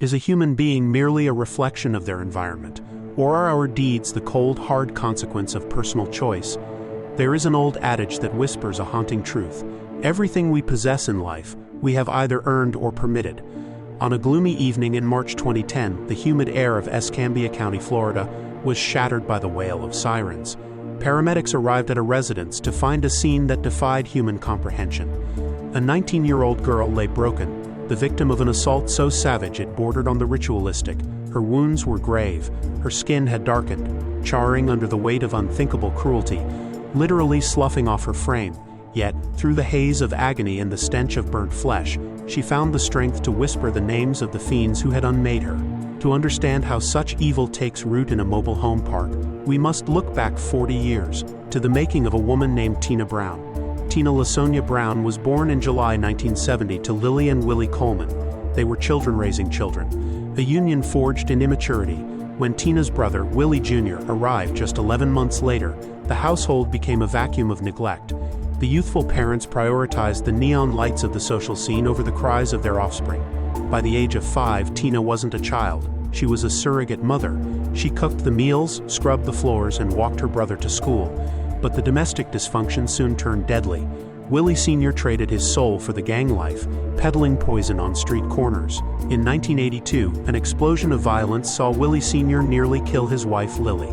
Is a human being merely a reflection of their environment, or are our deeds the cold, hard consequence of personal choice? There is an old adage that whispers a haunting truth. Everything we possess in life, we have either earned or permitted. On a gloomy evening in March 2010, the humid air of Escambia County, Florida, was shattered by the wail of sirens. Paramedics arrived at a residence to find a scene that defied human comprehension. A 19-year-old girl lay broken, the victim of an assault so savage it bordered on the ritualistic. Her wounds were grave, her skin had darkened, charring under the weight of unthinkable cruelty, literally sloughing off her frame. Yet, through the haze of agony and the stench of burnt flesh, she found the strength to whisper the names of the fiends who had unmade her. To understand how such evil takes root in a mobile home park, we must look back 40 years, to the making of a woman named Tina Brown. Tina LaSonia Brown was born in July 1970 to Lily and Willie Coleman. They were children-raising children, a union forged in immaturity. When Tina's brother, Willie Jr., arrived just 11 months later, the household became a vacuum of neglect. The youthful parents prioritized the neon lights of the social scene over the cries of their offspring. By the age of 5, Tina wasn't a child. She was a surrogate mother. She cooked the meals, scrubbed the floors, and walked her brother to school. But the domestic dysfunction soon turned deadly. Willie Sr. traded his soul for the gang life, peddling poison on street corners. In 1982, an explosion of violence saw Willie Sr. nearly kill his wife Lily.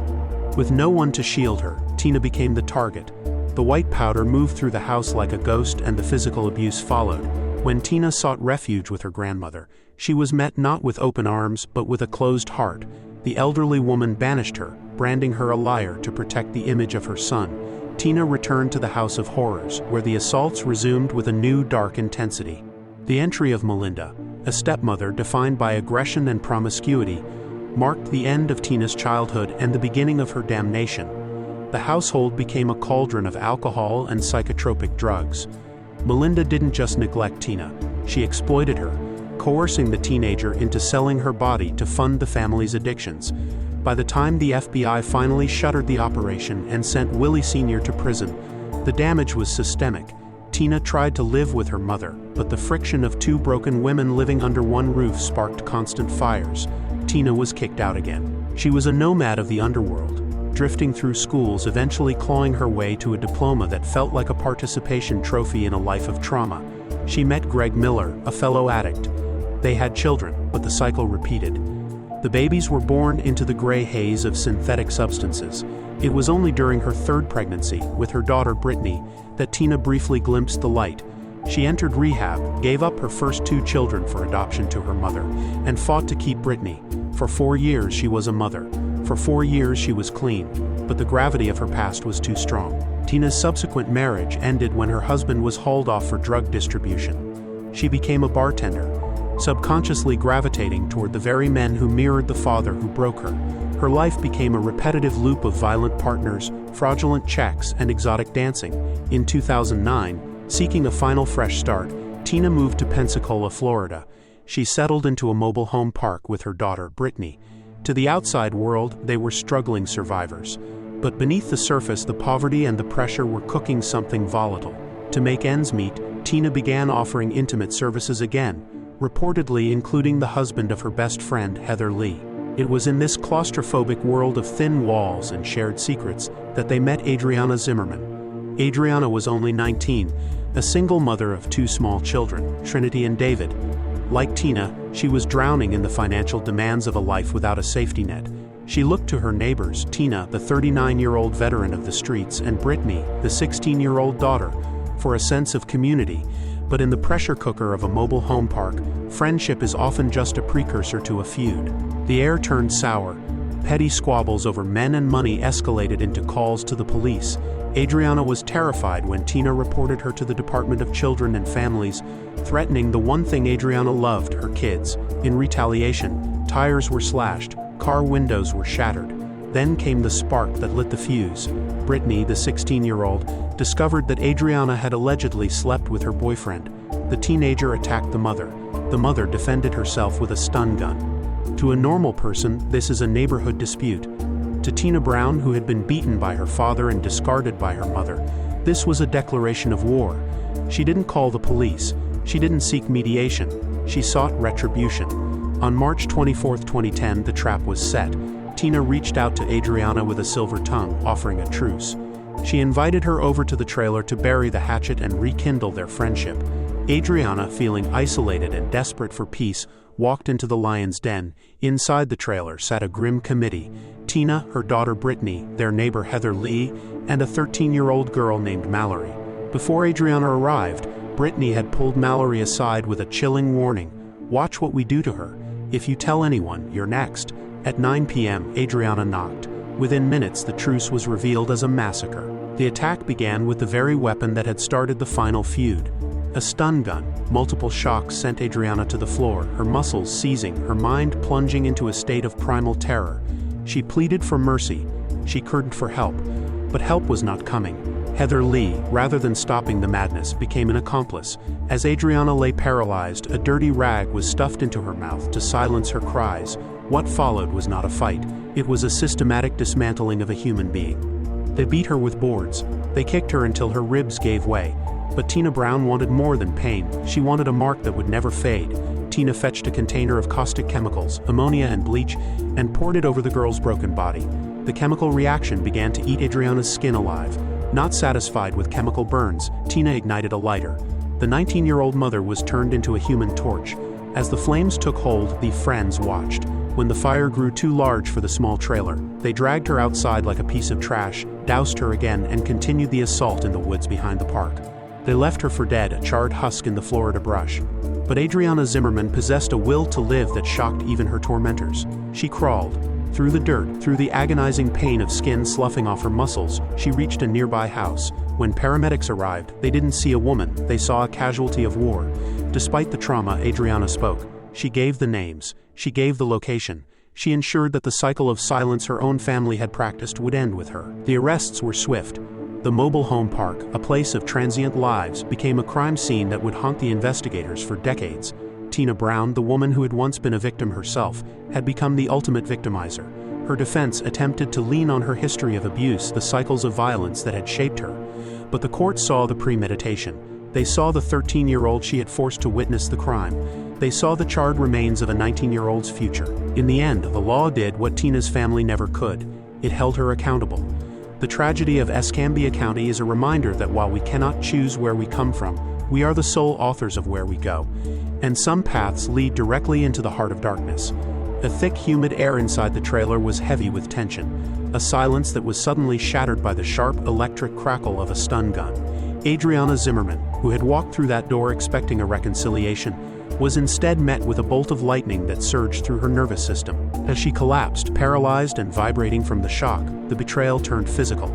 With no one to shield her, Tina became the target. The white powder moved through the house like a ghost, and the physical abuse followed. When Tina sought refuge with her grandmother, she was met not with open arms but with a closed heart. The elderly woman banished her, branding her a liar to protect the image of her son. Tina returned to the house of horrors, where the assaults resumed with a new dark intensity. The entry of Melinda, a stepmother defined by aggression and promiscuity, marked the end of Tina's childhood and the beginning of her damnation. The household became a cauldron of alcohol and psychotropic drugs. Melinda didn't just neglect Tina, she exploited her, coercing the teenager into selling her body to fund the family's addictions. By the time the FBI finally shuttered the operation and sent Willie Sr. to prison, the damage was systemic. Tina tried to live with her mother, but the friction of two broken women living under one roof sparked constant fires. Tina was kicked out again. She was a nomad of the underworld, drifting through schools, eventually clawing her way to a diploma that felt like a participation trophy in a life of trauma. She met Greg Miller, a fellow addict. They had children, but the cycle repeated. The babies were born into the gray haze of synthetic substances. It was only during her third pregnancy, with her daughter Brittany, that Tina briefly glimpsed the light. She entered rehab, gave up her first 2 children for adoption to her mother, and fought to keep Brittany. For 4 years she was a mother. For 4 years she was clean, but the gravity of her past was too strong. Tina's subsequent marriage ended when her husband was hauled off for drug distribution. She became a bartender, subconsciously gravitating toward the very men who mirrored the father who broke her. Her life became a repetitive loop of violent partners, fraudulent checks, and exotic dancing. In 2009, seeking a final fresh start, Tina moved to Pensacola, Florida. She settled into a mobile home park with her daughter, Brittany. To the outside world, they were struggling survivors. But beneath the surface, the poverty and the pressure were cooking something volatile. To make ends meet, Tina began offering intimate services again, reportedly including the husband of her best friend, Heather Lee. It was in this claustrophobic world of thin walls and shared secrets that they met Audreanna Zimmerman. Audreanna was only 19, a single mother of 2 small children, Trinity and David. Like Tina, she was drowning in the financial demands of a life without a safety net. She looked to her neighbors, Tina, the 39-year-old veteran of the streets, and Brittany, the 16-year-old daughter, for a sense of community. But in the pressure cooker of a mobile home park, friendship is often just a precursor to a feud. The air turned sour. Petty squabbles over men and money escalated into calls to the police. Audreanna was terrified when Tina reported her to the Department of Children and Families, threatening the one thing Audreanna loved, her kids. In retaliation, tires were slashed, car windows were shattered. Then came the spark that lit the fuse. Brittany, the 16-year-old, discovered that Audreanna had allegedly slept with her boyfriend. The teenager attacked the mother. The mother defended herself with a stun gun. To a normal person, this is a neighborhood dispute. To Tina Brown, who had been beaten by her father and discarded by her mother, this was a declaration of war. She didn't call the police. She didn't seek mediation. She sought retribution. On March 24, 2010, the trap was set. Tina reached out to Audreanna with a silver tongue, offering a truce. She invited her over to the trailer to bury the hatchet and rekindle their friendship. Audreanna, feeling isolated and desperate for peace, walked into the lion's den. Inside the trailer sat a grim committee: Tina, her daughter Brittany, their neighbor Heather Lee, and a 13-year-old girl named Mallory. Before Audreanna arrived, Brittany had pulled Mallory aside with a chilling warning: "Watch what we do to her. If you tell anyone, you're next." At 9 p.m., Audreanna knocked. Within minutes, the truce was revealed as a massacre. The attack began with the very weapon that had started the final feud: a stun gun. Multiple shocks sent Audreanna to the floor, her muscles seizing, her mind plunging into a state of primal terror. She pleaded for mercy. She called for help. But help was not coming. Heather Lee, rather than stopping the madness, became an accomplice. As Audreanna lay paralyzed, a dirty rag was stuffed into her mouth to silence her cries. What followed was not a fight. It was a systematic dismantling of a human being. They beat her with boards. They kicked her until her ribs gave way. But Tina Brown wanted more than pain. She wanted a mark that would never fade. Tina fetched a container of caustic chemicals, ammonia and bleach, and poured it over the girl's broken body. The chemical reaction began to eat Audreanna's skin alive. Not satisfied with chemical burns, Tina ignited a lighter. The 19-year-old mother was turned into a human torch. As the flames took hold, the friends watched. When the fire grew too large for the small trailer, they dragged her outside like a piece of trash, doused her again, and continued the assault in the woods behind the park. They left her for dead, a charred husk in the Florida brush. But Audreanna Zimmerman possessed a will to live that shocked even her tormentors. She crawled through the dirt, through the agonizing pain of skin sloughing off her muscles. She reached a nearby house. When paramedics arrived, they didn't see a woman, they saw a casualty of war. Despite the trauma, Audreanna spoke. She gave the names. She gave the location. She ensured that the cycle of silence her own family had practiced would end with her. The arrests were swift. The mobile home park, a place of transient lives, became a crime scene that would haunt the investigators for decades. Tina Brown, the woman who had once been a victim herself, had become the ultimate victimizer. Her defense attempted to lean on her history of abuse, the cycles of violence that had shaped her. But the court saw the premeditation. They saw the 13-year-old she had forced to witness the crime. They saw the charred remains of a 19-year-old's future. In the end, the law did what Tina's family never could. It held her accountable. The tragedy of Escambia County is a reminder that while we cannot choose where we come from, we are the sole authors of where we go. And some paths lead directly into the heart of darkness. The thick, humid air inside the trailer was heavy with tension, a silence that was suddenly shattered by the sharp, electric crackle of a stun gun. Audreanna Zimmerman, who had walked through that door expecting a reconciliation, was instead met with a bolt of lightning that surged through her nervous system. As she collapsed, paralyzed and vibrating from the shock, the betrayal turned physical.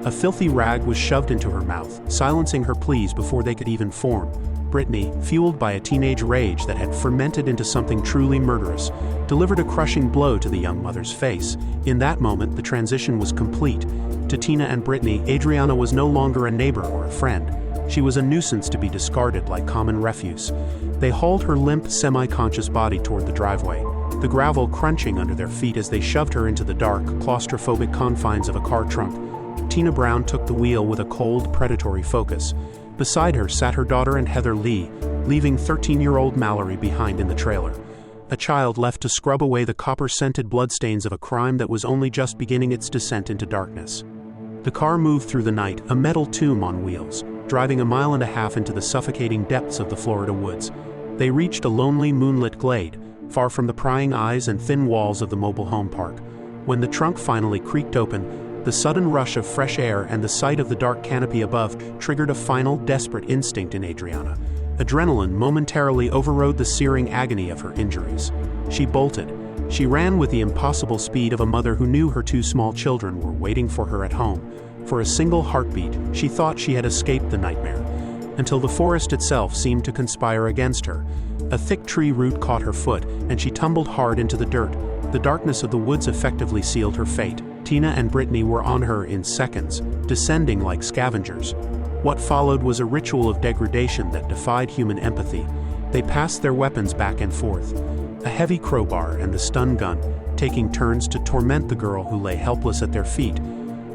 A filthy rag was shoved into her mouth, silencing her pleas before they could even form. Brittany, fueled by a teenage rage that had fermented into something truly murderous, delivered a crushing blow to the young mother's face. In that moment, the transition was complete. To Tina and Brittany, Audreanna was no longer a neighbor or a friend. She was a nuisance to be discarded like common refuse. They hauled her limp, semi-conscious body toward the driveway, the gravel crunching under their feet as they shoved her into the dark, claustrophobic confines of a car trunk. Tina Brown took the wheel with a cold, predatory focus. Beside her sat her daughter and Heather Lee, leaving 13-year-old Mallory behind in the trailer. A child left to scrub away the copper-scented bloodstains of a crime that was only just beginning its descent into darkness. The car moved through the night, a metal tomb on wheels, driving a mile and a half into the suffocating depths of the Florida woods. They reached a lonely, moonlit glade, far from the prying eyes and thin walls of the mobile home park. When the trunk finally creaked open, the sudden rush of fresh air and the sight of the dark canopy above triggered a final, desperate instinct in Audreanna. Adrenaline momentarily overrode the searing agony of her injuries. She bolted. She ran with the impossible speed of a mother who knew her two small children were waiting for her at home. For a single heartbeat, she thought she had escaped the nightmare, until the forest itself seemed to conspire against her. A thick tree root caught her foot, and she tumbled hard into the dirt. The darkness of the woods effectively sealed her fate. Tina and Brittany were on her in seconds, descending like scavengers. What followed was a ritual of degradation that defied human empathy. They passed their weapons back and forth, a heavy crowbar and the stun gun, taking turns to torment the girl who lay helpless at their feet.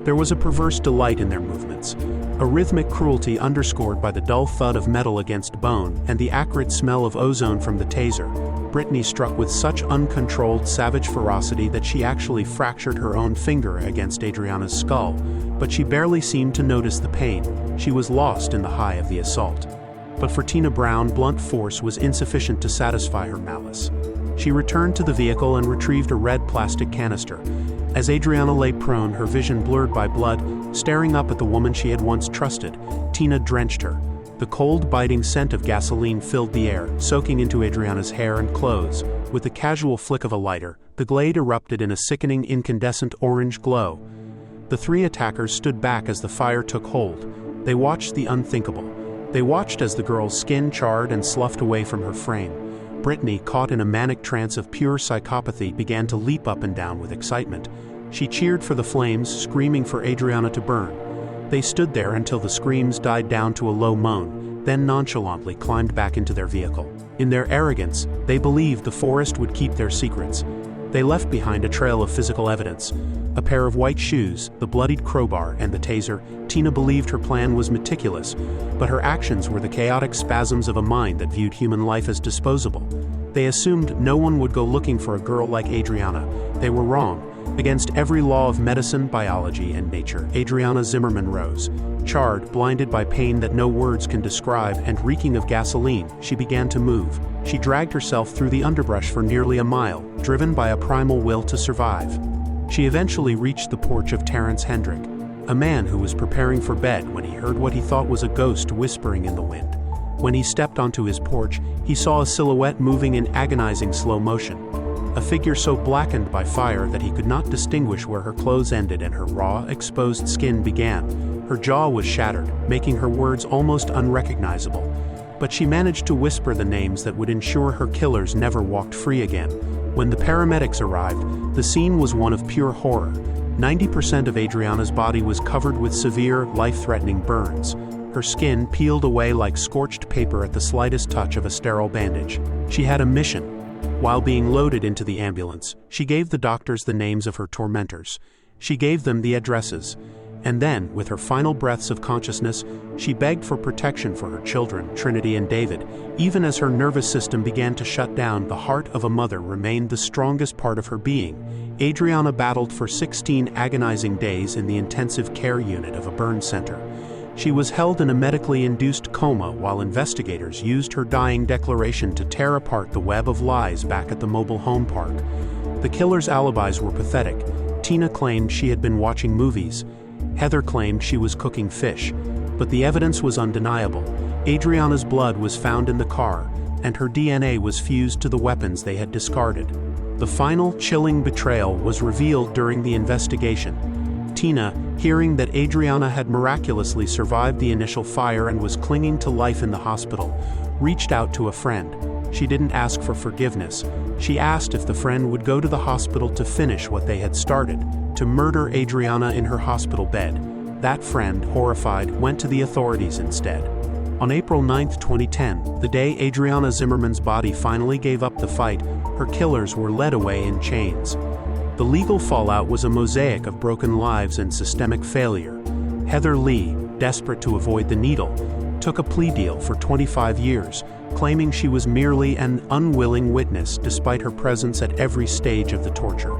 There was a perverse delight in their movements, a rhythmic cruelty underscored by the dull thud of metal against bone and the acrid smell of ozone from the taser. Brittany struck with such uncontrolled, savage ferocity that she actually fractured her own finger against Audreanna's skull, but she barely seemed to notice the pain. She was lost in the high of the assault. But for Tina Brown, blunt force was insufficient to satisfy her malice. She returned to the vehicle and retrieved a red plastic canister. As Audreanna lay prone, her vision blurred by blood, staring up at the woman she had once trusted, Tina drenched her. The cold, biting scent of gasoline filled the air, soaking into Audreanna's hair and clothes. With the casual flick of a lighter, the glade erupted in a sickening incandescent orange glow. The three attackers stood back as the fire took hold. They watched the unthinkable. They watched as the girl's skin charred and sloughed away from her frame. Brittany, caught in a manic trance of pure psychopathy, began to leap up and down with excitement. She cheered for the flames, screaming for Audreanna to burn. They stood there until the screams died down to a low moan, then nonchalantly climbed back into their vehicle. In their arrogance, they believed the forest would keep their secrets. They left behind a trail of physical evidence. A pair of white shoes, the bloodied crowbar, and the taser. Tina believed her plan was meticulous, but her actions were the chaotic spasms of a mind that viewed human life as disposable. They assumed no one would go looking for a girl like Audreanna. They were wrong. Against every law of medicine, biology, and nature, Audreanna Zimmerman rose. Charred, blinded by pain that no words can describe, and reeking of gasoline, she began to move. She dragged herself through the underbrush for nearly a mile, driven by a primal will to survive. She eventually reached the porch of Terrence Hendrick, a man who was preparing for bed when he heard what he thought was a ghost whispering in the wind. When he stepped onto his porch, he saw a silhouette moving in agonizing slow motion. A figure so blackened by fire that he could not distinguish where her clothes ended and her raw, exposed skin began. Her jaw was shattered, making her words almost unrecognizable. But she managed to whisper the names that would ensure her killers never walked free again. When the paramedics arrived, the scene was one of pure horror. 90% of Audreanna's body was covered with severe, life-threatening burns. Her skin peeled away like scorched paper at the slightest touch of a sterile bandage. She had a mission. While being loaded into the ambulance, she gave the doctors the names of her tormentors. She gave them the addresses. And then, with her final breaths of consciousness, she begged for protection for her children, Trinity and David. Even as her nervous system began to shut down, the heart of a mother remained the strongest part of her being. Audreanna battled for 16 agonizing days in the intensive care unit of a burn center. She was held in a medically induced coma while investigators used her dying declaration to tear apart the web of lies back at the mobile home park. The killer's alibis were pathetic. Tina claimed she had been watching movies. Heather claimed she was cooking fish. But the evidence was undeniable. Audreanna's blood was found in the car, and her DNA was fused to the weapons they had discarded. The final, chilling betrayal was revealed during the investigation. Tina, hearing that Audreanna had miraculously survived the initial fire and was clinging to life in the hospital, reached out to a friend. She didn't ask for forgiveness. She asked if the friend would go to the hospital to finish what they had started, to murder Audreanna in her hospital bed. That friend, horrified, went to the authorities instead. On April 9, 2010, the day Audreanna Zimmerman's body finally gave up the fight, her killers were led away in chains. The legal fallout was a mosaic of broken lives and systemic failure. Heather Lee, desperate to avoid the needle, took a plea deal for 25 years, claiming she was merely an unwilling witness despite her presence at every stage of the torture.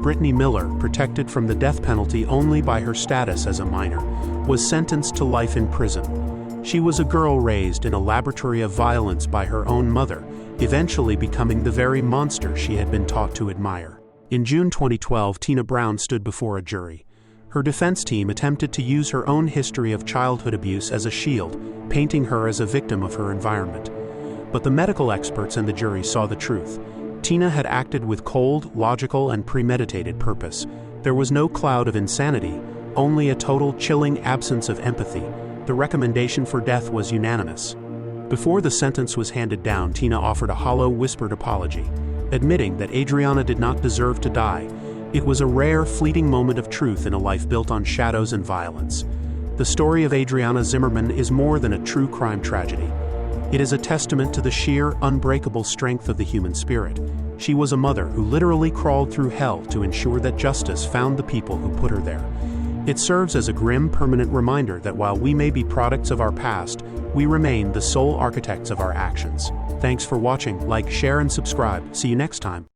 Brittany Miller, protected from the death penalty only by her status as a minor, was sentenced to life in prison. She was a girl raised in a laboratory of violence by her own mother, eventually becoming the very monster she had been taught to admire. In June 2012, Tina Brown stood before a jury. Her defense team attempted to use her own history of childhood abuse as a shield, painting her as a victim of her environment. But the medical experts and the jury saw the truth. Tina had acted with cold, logical, and premeditated purpose. There was no cloud of insanity, only a total chilling absence of empathy. The recommendation for death was unanimous. Before the sentence was handed down, Tina offered a hollow, whispered apology, admitting that Audreanna did not deserve to die. It was a rare, fleeting moment of truth in a life built on shadows and violence. The story of Audreanna Zimmerman is more than a true crime tragedy. It is a testament to the sheer, unbreakable strength of the human spirit. She was a mother who literally crawled through hell to ensure that justice found the people who put her there. It serves as a grim, permanent reminder that while we may be products of our past, we remain the sole architects of our actions. Thanks for watching. Like, share, and subscribe. See you next time.